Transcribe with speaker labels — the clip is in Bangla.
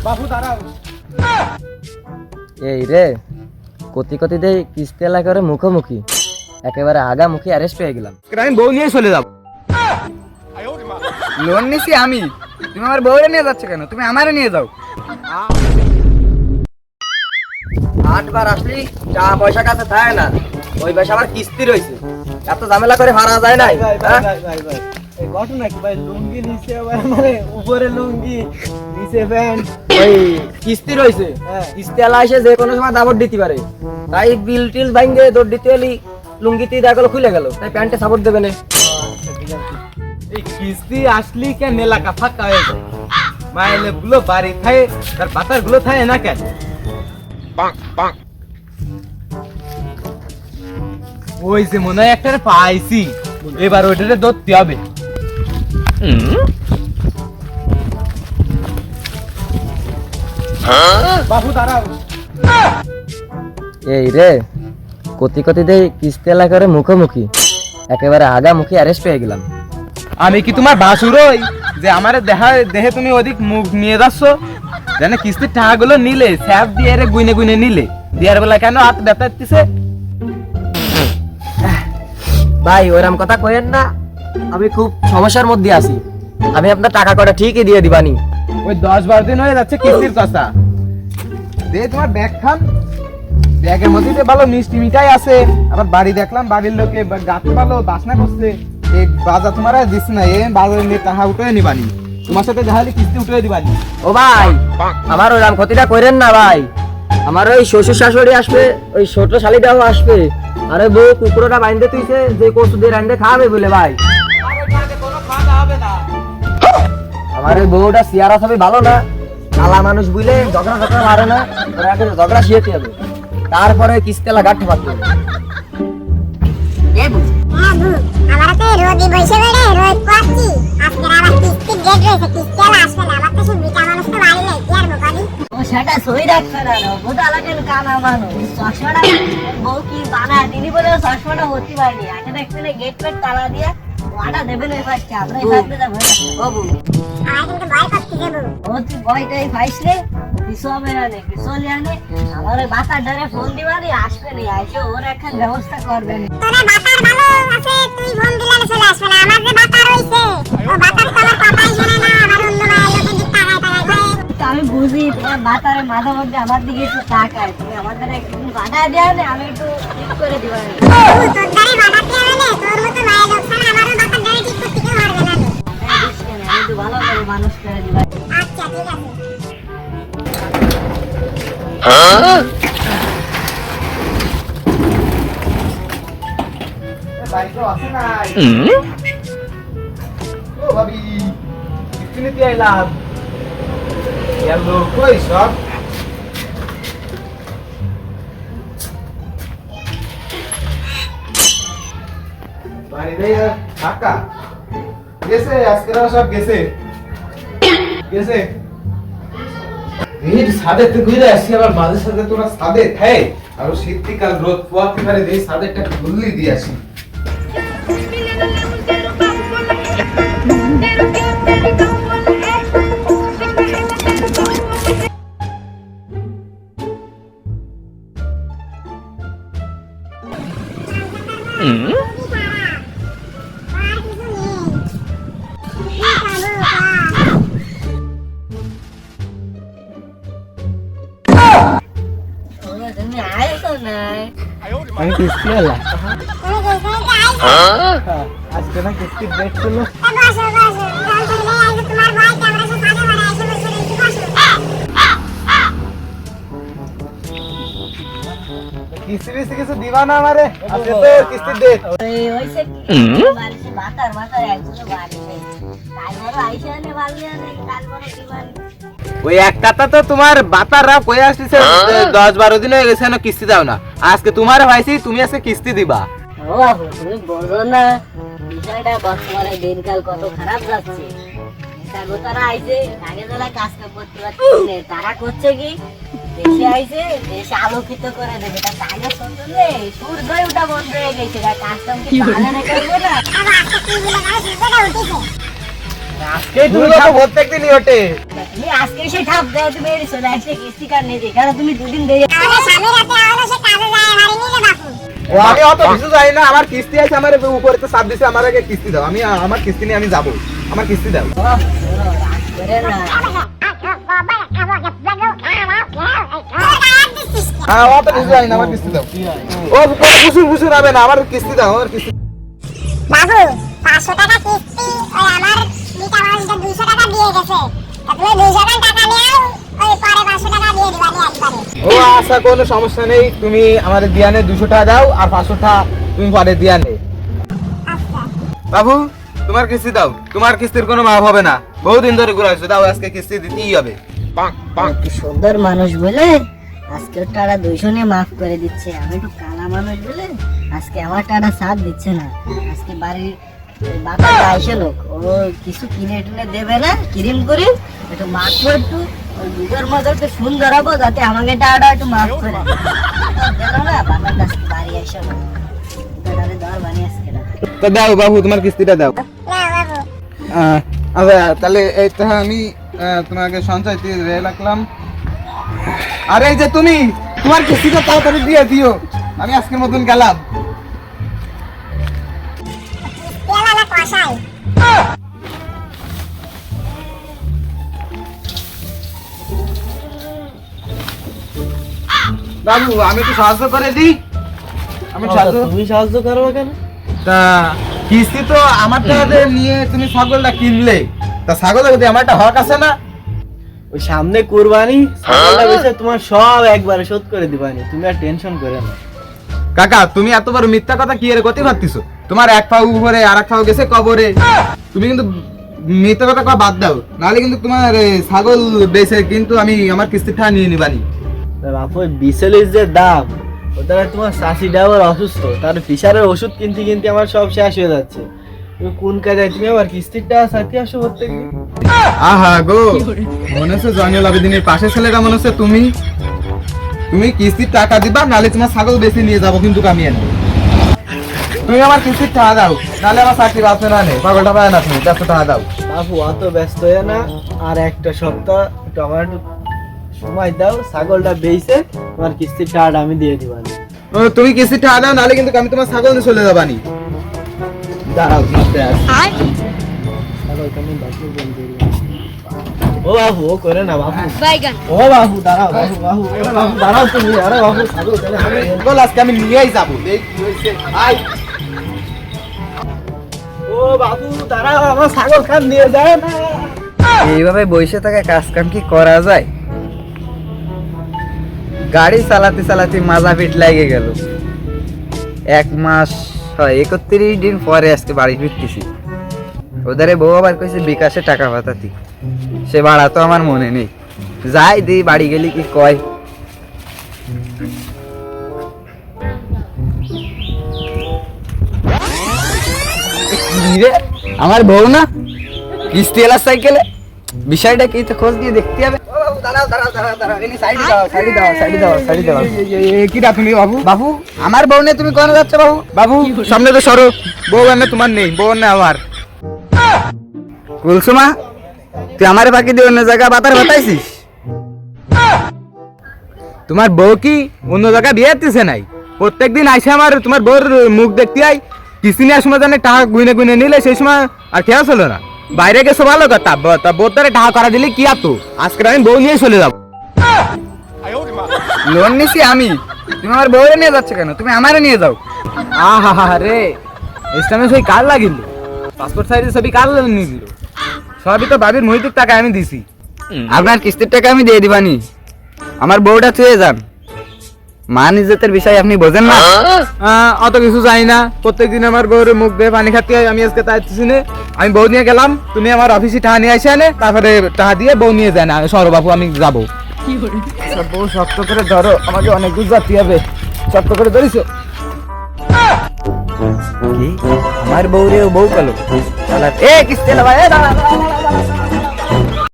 Speaker 1: বাবু দাঁড়াও।
Speaker 2: এই রে কতি কতি দে কিস্তি এলাকার মুখোমুখি একেবারে আগামুখী অ্যারেস্ট হয়ে গেলাম।
Speaker 1: আমি বউ নিয়ে চলে যাবো। লোন নিছি আমি, তুমি আমার বউরে নিয়ে যাচ্ছ কেন? তুমি আমারে নিয়ে যাও।
Speaker 2: 8 বার আসলি টাকা পয়সা কাছে থাকে না, ওই পয়সা আবার কিস্তি রয়েছে, এত ঝামেলা করে হারা যায় না।
Speaker 1: এই ঘটনা কি ভাই? লুঙ্গি নিচে আবার মানে উপরে লুঙ্গি নিচে প্যান্ট,
Speaker 2: ওই কিস্তি রয়েছে,
Speaker 1: হ্যাঁ।
Speaker 2: কিস্তি এলা এসে যে কোনো সময় দাবট দিতে পারে, তাই বিল টিল ভাঙ্গে দৌড় দিতে এলি লুঙ্গিতে দেখা গেলো খুলে গেল, তাই প্যান্টে সাপোর্ট দেবে না।
Speaker 1: এই কিস্তি আসলি কেন এলাকা ফাঁকা হয়ে যায়? মাইলে গুলো বাড়ি থাকে, তার পাতার গুলো থাকে না কেন? ওই যে মনে হয় একটা পাইছি, এবার ওইটারে ধরতে হবে। বাবু দাঁড়াও।
Speaker 2: এই রে কতি কতি দে কিস্তি এলাকার মুখোমুখি একেবারে আগামুখী অ্যারেস্ট হয়ে গেলাম।
Speaker 1: আমি কি তোমার বাসুর হই যে আমারে দেহে তুমি ওদিক মুখ নিয়ে যাচ্ছ? জানে কিস্তির টাকাগুলো নিলে স্যাপ দিয়ে রে গুইনে গুইনে নিলে দিয়ার বেলা কেন হাত ব্যথা দিতেছে?
Speaker 2: ভাই ওইরকম কথা কইেন না, আমি খুব সমস্যার মধ্যে আছি, আমি আপনার টাকা কটা ঠিকই দিয়ে দিবানি।
Speaker 1: ওই 10-12 দিন হয়ে যাচ্ছে কিস্তির কথা। দে তোমার ব্যাগ খান, ব্যাগের মধ্যে যে ভালো মিষ্টি মিঠাই আছে, আবার বাড়ি দেখলাম বাড়ির লোকে গাছে ভালো বাসনা করছে, এই বাজার তোমার আর দিস না, এই বাজারে নিয়ে টাকা উঠে নিবানি, তোমার সাথে দেখা হলে কিস্তি উঠে দিবানি।
Speaker 2: ও ভাই আমার ওইরকম ক্ষতিটা করেন না ভাই, আমার ওই শ্বশুর শাশুড়ি আসবে, ওই ছোট শালিটাও আসবে, আরে বউ কুকুরটা বাইন্ধে তুইছে যে কচু দিয়ে রান্ধে খাবে বলে ভাই। আমার ওই বউটা চেয়ারা সবই ভালো না, আলা মানুষ বুঝলে ঝগড়া ঝগড়া মারে না, ওরা আগে ঝগড়া শিখতে হবে, তারপরে কিস্তেলা গাঠ পাতে হবে।
Speaker 3: আমারতে রোদি বসে বেড়ে রোদ পাচ্ছি, আজকে আবার কিস্তির ডেট রয়েছে, কিস্তি আলা আসবে না, আমার তো সব বিটা মানুষ তো বাড়ি নাই, কি আর বোকাদি।
Speaker 4: ও সেটা সই রাখছে না, বোধা লাগেন কানা মানুষ, চশমাটা বউ কি বানা দিদি বলে চশমাটা হতে পারেনি, আগে দেখতে গেট পেট তালা দিয়া ওয়াটা দেবে না, এবার আমরা থাকতে যাবো বাবু।
Speaker 3: আমার কিন্তু ভয় করতে যাবো।
Speaker 4: ও তুই ভয়টাই পাইসলে কিছু হবে না রে, কিছু লিয়ানে আমার ওই বাতার ডারে ফোন দিবানি, আসবে না, আইসে ওর একটা ব্যবস্থা করবে না।
Speaker 3: তোরা বাতার ভালো আছে, তুই ফোন দিলে চলে আসবে না, আমার যে বাতার হইছে ও বাতার তো আমার কথাই শুনে না, আমার অন্য ভাই লোকের দিক তাকায় তাকায়।
Speaker 4: আমি বুঝি তোমার বাতারে মাঝে মধ্যে আমার দিকে একটু তাকায়, তুমি আমার দ্বারা একটু বাধা দেওয়া নেই, আমি একটু ঠিক করে দিবা।
Speaker 3: তোর দ্বারে বাতার দিয়ে হবে না, তোর মতো ভাই লোক ছাড়া আমারও বাতার দ্বারে ঠিক করতে কেউ পারবে না।
Speaker 4: আমি তো ভালো করে মানুষ করে দিবা।
Speaker 3: আচ্ছা ঠিক আছে।
Speaker 1: বাড়িতে আসে নাই। ও ভাবি কিস্তি নিতে আইলাম, ইয়ার লোক কই সব? বাড়িতে ফাঁকা গেছে, আজকেরা সব গেছে গেছে। এই সাদে তো ঘুরে আসছি, আবার মাঝে সাথে তোরা সাদে খায়, আর শীতকাল রোদ পোয়াতে পারে, এই সাদেরটা খুললি দিয়ে আসি।
Speaker 4: তুমি আইসো নাই,
Speaker 1: আমি কিস্তি এলাম
Speaker 3: তুমি কইছো যে আইছো,
Speaker 1: আজকে না কিস্তির ডেট ছিল।
Speaker 3: বসো বসো, কাল থেকে আইছো তোমার ভাই ক্যামেরা সে সাদে বাড়া এসে বসে রইছি, বসো।
Speaker 1: কিস্তি বিস্তি কিছু দিবা না আমারে? আজকে তো কিস্তির ডেট।
Speaker 4: ওইসে বাড়িতে মাথার মাথায় একজনে বাড়ি নেই, কাল বড় আইসে আনে বাড়ি আনে, কাল বড় দিবানি।
Speaker 1: ওই এক কথা তো তোমার বাতাররা কই আসছে, 10-12 দিন হয়ে গেছে না কিস্তি দাও না, আজকে তোমার ভাইছি, তুমি আজকে কিস্তি দিবা।
Speaker 4: ও বাবু তুমি বোঝো না বিষয়টা, বর্তমানে দিনকাল কত খারাপ যাচ্ছে। তারা আইছে আগে যারা কাজ করতে পারছে না, তারা করছে কি দেশে আইছে, দেশে আলোকিত করে দেবে, তার কাজের সন্তানে সূর্যই ওটা বন্ধ হয়ে গেছে, কাজ কাম কি পালে না করবো না।
Speaker 3: আবার আজকে কি বলে গায়ে সুযোগটা উঠেছে।
Speaker 2: আজকেই তুমি
Speaker 1: তুমি তো প্রত্যেকদিনই ওঠে।
Speaker 4: তুমি আজকে সেই ঠাপ দাও, তুমি এই চলে আসলে কিস্তি কার নেই কারণ তুমি দুদিন দেরি
Speaker 3: আমাদের স্বামী রাতে আমাদের সে কাজে যায় বাড়ি নিয়ে বাপু
Speaker 1: ও আমি অত কিছু জানি না, আমার কিস্তি আছে, আমার উপরে তো চাপ দিছে, আমার আগে কিস্তি দাও, আমি আমার কিস্তি নিয়ে আমি যাবো, আমার কিস্তি দাও।
Speaker 4: করে না।
Speaker 1: হ্যাঁ অত কিছু জানি না, আমার কিস্তি দাও। ও বুঝুর বুঝুর হবে না, আমার কিস্তি দাও, আমার কিস্তি।
Speaker 3: বাবু 500 টাকা কিস্তি ওই আমার মিটা মানুষটা 200 টাকা দিয়ে গেছে তুমি 200 টাকা নিয়ে ওই পরে 500 টাকা দিয়ে দিবানি একবারে
Speaker 1: ও আচ্ছা কোনো সমস্যা নেই, তুমি আমাদের দিয়ানে 200 টাকা দাও আর 500 টাকা তুমি পরে দিয়ানে।
Speaker 3: আচ্ছা
Speaker 1: বাবু তোমার কিস্তি দাও, তোমার কিস্তির কোনো মাপ হবে না, বহুদিন ধরে ঘুরাইছো, দাও আজকে কিস্তি দিতেই হবে।
Speaker 4: একটু সুন্দর মানুষ বলে আজকে টাকা 200 নিয়ে মাফ করে দিচ্ছে, আমি একটু কালা মানুষ বলে আজকে আমার টাকা সাথ দিচ্ছে না। আজকে বাড়ির বাবা আইসে লোক ও কিছু কিনে টিনে দেবে না, ক্রিম করে একটু মাখবো, একটু ওই দুধের মতো একটু সুন্দর হবো যাতে আমাকে টাকাটা একটু মাফ করে জানো না বাবার কাছে বাড়ি আইসে লোক টাকাটা দর বানিয়ে আজকে না।
Speaker 1: তো দাও বাবু তোমার কিস্তিটা দাও।
Speaker 3: না বাবু
Speaker 1: আচ্ছা তাহলে এইটা আমি তোমাকে সঞ্চয় দিয়ে রাখলাম। আর এই যে তুমি তোমার কিস্তিটা তাড়াতাড়ি দিয়ে দিও, আমি আজকের মতন গেলাম।
Speaker 3: পেলালা কষাই
Speaker 1: বাবু আমি একটু সাহায্য করে দিই, আমি সাহায্য।
Speaker 2: তুমি সাহায্য করবে কেন?
Speaker 1: তা কিস্তি তো আমার টাকা দিয়ে নিয়ে তুমি ছাগলটা কিনলে, তা ছাগলের প্রতি আমার একটা হক আছে না?
Speaker 2: ওই সামনে কুরবানি, ছাগলটা বেচে তোমার সব একবারে শোধ করে দিবানি, তুমি আর টেনশন করে না।
Speaker 1: কাকা তুমি এত বড় মিথ্যা কথা কি এর গতি ভাবতিছো? তোমার এক পা উপরে আর এক পা গেছে কবরে, তুমি কিন্তু মিথ্যা কথা কওয়া বাদ দাও, নাহলে কিন্তু তোমার ছাগল বেচে কিন্তু আমি আমার কিস্তির টাকা নিয়ে নিবানি।
Speaker 2: বাপু বিসেলের যে দাম, ওটা তোমার শাশিটা আবার অসুস্থ, তার প্রেশারের ওষুধ কিনতে কিনতে আমার সব শেষ হয়ে যাচ্ছে। তুমি কোন কাজে তুমি আবার কিস্তির টাকা সাথে আসো প্রত্যেকদিন?
Speaker 1: আহা গো, মনে হচ্ছে জয়নুল আবেদিনের পাশে ছেলেটা মনে হচ্ছে তুমি। তুমি কিস্তির টাকা দিবা, নাহলে তোমার ছাগল বেশি নিয়ে যাবো কিন্তু আমি এনে। তুমি আমার কিস্তির টাকা দাও, নাহলে আমার চাকরি বাঁচবে না, নেই পাগলটা পায় না, তুমি 400 টাকা দাও।
Speaker 2: বাপু অত ব্যস্ত হয়ে না, আর একটা সপ্তাহ একটু আমার একটু সময় দাও, ছাগলটা বেচে তোমার কিস্তির টাকাটা আমি দিয়ে দিবানি।
Speaker 1: ও, তুমি কিস্তির টাকা দাও, নাহলে কিন্তু আমি তোমার ছাগল নিয়ে চলে যাবানি। দাঁড়াও মারতে আসি।
Speaker 2: ছাগলটা আমি বাপু বলতে ও বাবু ও করে না বাবু, ও বাবু দাঁড়াও, বাবু বাবু ওরে বাবু দাঁড়াও তুমি, আরে বাবু ছাগল তাহলে আমি
Speaker 1: বল আজকে আমি নিয়েই যাবো, দেখ কি হয়েছে। আয়
Speaker 2: ও বাবু দাঁড়াও, আমার ছাগল খান নিয়ে যায় না।
Speaker 5: এইভাবে বসে থাকা কাজ কাম কি করা যায়? গাড়ি চালাতে চালাতে মাজা পিঠ লাগে গেল। 1 মাস হয় 31 দিন পরে আজকে বাড়ি ফিরতেছি। ওধারে বউ আবার কইছে বিকাশে টাকা পাঠাতি, সে ভাড়া তো আমার মনে নেই। যাই দিই বাড়ি গেলি কি কয়। রে, আমার বউ না কিস্তি এলা সাইকেলে, বিষয়টা কি তো খোঁজ দিয়ে দেখতে হবে।
Speaker 1: কিরা তুমি বাবু?
Speaker 5: বাবু আমার বউ নিয়ে তুমি কোন যাচ্ছ বাবু?
Speaker 1: বাবু সামনে তো সরো, বউ এনে তোমার নেই, বউ এনে আমার।
Speaker 5: কুলসুমা তুই আমার বাকি দিয়ে অন্য জায়গায় বাতার বাতাইছিস?
Speaker 1: তোমার বউ কি অন্য জায়গায় বিয়ে দিতেছে নাই? প্রত্যেকদিন আইসে আমার তোমার বউর মুখ দেখতে আই, কিস্তি নেওয়ার সময় জানে টাকা গুনে গুনে নিলে সেই সময় আর খেয়াল ছিল না। বাইরে গেছো ভালো কথা, তা বউর দ্বারা টাকা করা দিলে কি আর তো আজকে আমি বউ নিয়ে চলে যাবো।
Speaker 5: লোন নিছি আমি, তুমি আমার বউরে নিয়ে যাচ্ছ কেন? তুমি আমারে নিয়ে যাও।
Speaker 1: আহা রে, ইসলামে সেই কার লাগিল, পাসপোর্ট সাইজের ছবি কার নিয়ে দিল? সবই তো বাবির মহিতুর টাকা আমি দিছি।
Speaker 5: আপনার কিস্তির টাকা আমি দিয়ে দিবানি, আমার বউটা ছুঁয়ে যান। মান ইজ্জতের বিষয় আপনি বোঝেন না?
Speaker 1: অত কিছু জানি না, প্রত্যেকদিন আমার বউর মুখ দিয়ে পানি খাতে হয়, আমি আজকে তাই না, আমি বউ নিয়ে গেলাম, তুমি আমার অফিসে টাকা নিয়ে আসে আনে, তারপরে টাকা দিয়ে বউ নিয়ে যায় না। সরো বাবু আমি যাবো। বউ শক্ত করে ধরো, আমাকে অনেক দূর যাতে হবে, শক্ত করে ধরিস।
Speaker 5: কি আমার বউ রে বউ কালো? এ কিস্তি এলো ভাই, এ দাঁড়া, দাঁড়া, দাঁড়া, দাঁড়া।